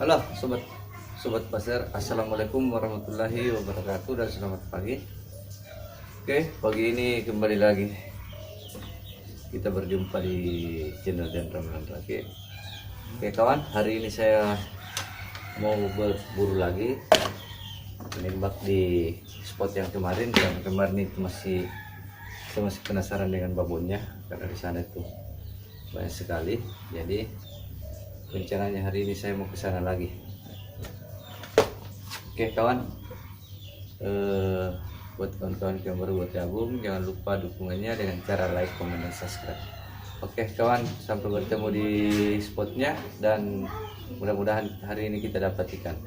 Halo sobat sobat pasar, assalamualaikum warahmatullahi wabarakatuh dan selamat pagi. Oke, pagi ini kembali lagi kita berjumpa di channel dan ramalan Raki. Oke kawan, hari ini saya mau berburu lagi, menembak di spot yang kemarin. Dan kemarin itu saya masih penasaran dengan babonnya karena di sana itu banyak sekali. Jadi rencananya hari ini saya mau ke sana lagi. Oke kawan, buat kawan-kawan yang baru buat gabung, jangan lupa dukungannya dengan cara like, comment, dan subscribe. Oke kawan, sampai bertemu di spotnya dan mudah-mudahan hari ini kita dapat ikan.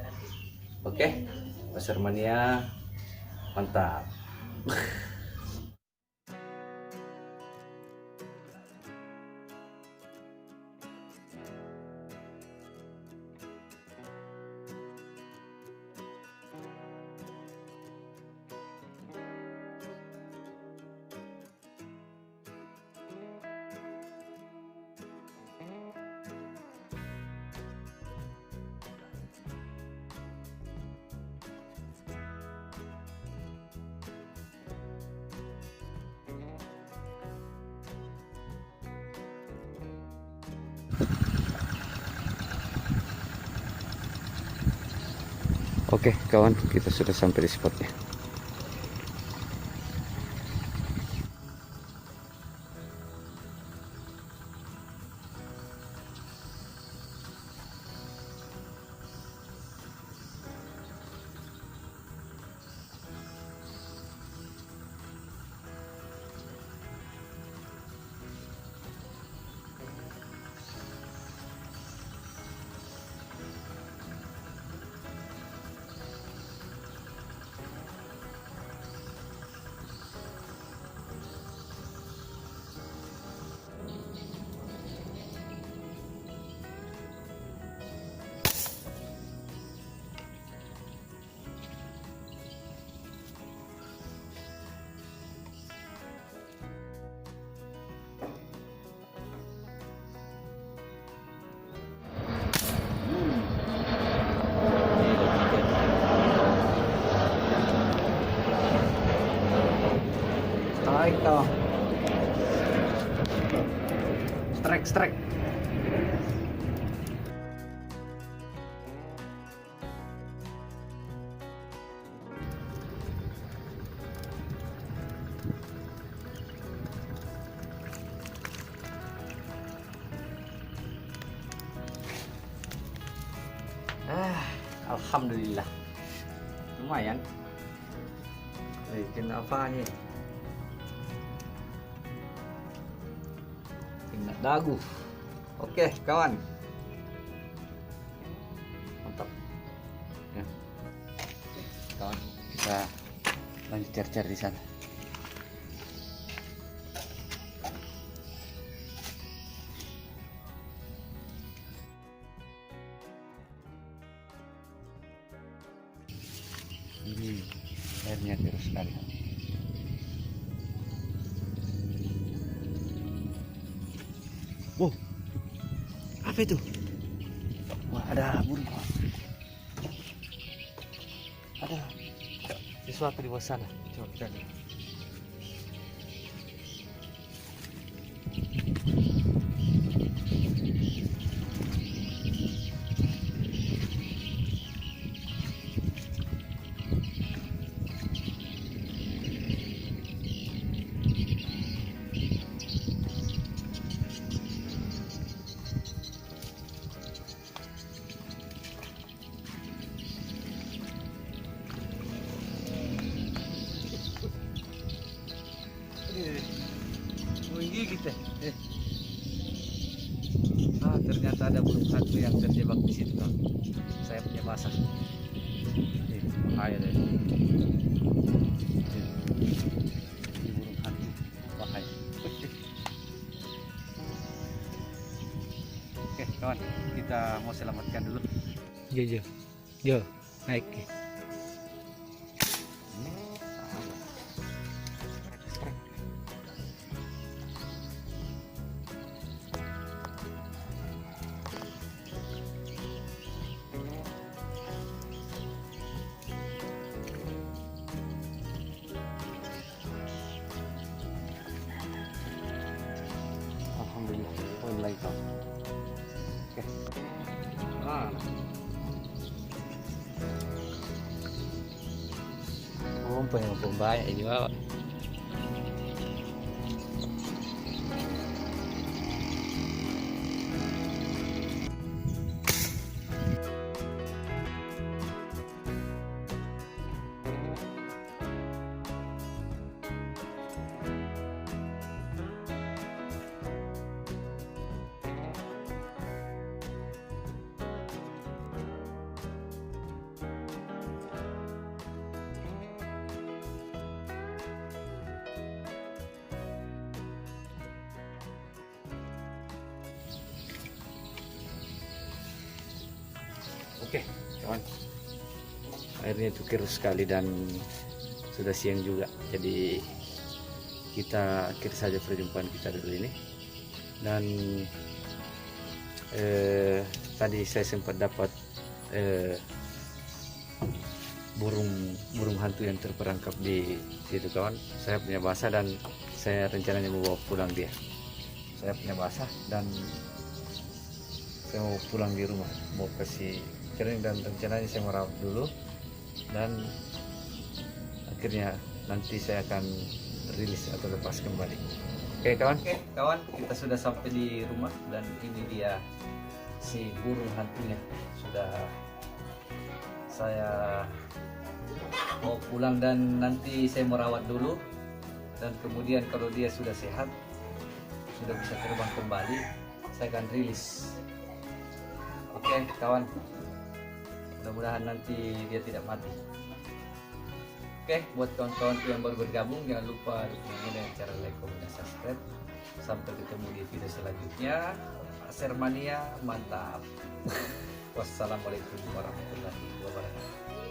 Oke, pasar mania mantap. Oke kawan, kita sudah sampai di spotnya. Strike toh. Strike. Alhamdulillah. Lumayan. Bikin apa nih? Tinggal dagu. Oke kawan, mantap ya. Kawan, kita lanjut cari-cari di sana. Ini airnya terus sekali. Wow, apa itu? Wah, ada burung. Ada sesuatu di bawah sana. Coba kita lihat. Menggigit ya. Ternyata ada burung hantu yang terjebak di situ. Saya punya basah. Bahaya deh. Ini burung hantu bahaya. Oke kawan, kita mau selamatkan dulu. Yo, naik. lagi kawan. Oke. Nah. Oh, punya banyak ini Pak. Oke, kawan. Airnya itu keruh sekali dan sudah siang juga. Jadi kita akhiri saja perjumpaan kita dulu ini. Dan tadi saya sempat dapat burung hantu yang terperangkap di situ kawan. Saya punya basah dan saya rencananya mau bawa pulang dia. Saya punya basah dan saya mau pulang di rumah, mau kasih kering dan rencananya saya merawat dulu dan akhirnya nanti saya akan rilis atau lepas kembali. Oke kawan, kita sudah sampai di rumah dan ini dia si burung hantunya. Sudah saya mau pulang dan nanti saya merawat dulu dan kemudian kalau dia sudah sehat, sudah bisa terbang kembali, saya akan rilis. Oke kawan, mudah-mudahan nanti dia tidak mati. Oke, buat kawan-kawan yang baru bergabung jangan lupa dukung dengan cara like, komen, dan subscribe. Sampai ketemu di video selanjutnya. Sermania mantap. Wassalamualaikum warahmatullahi wabarakatuh.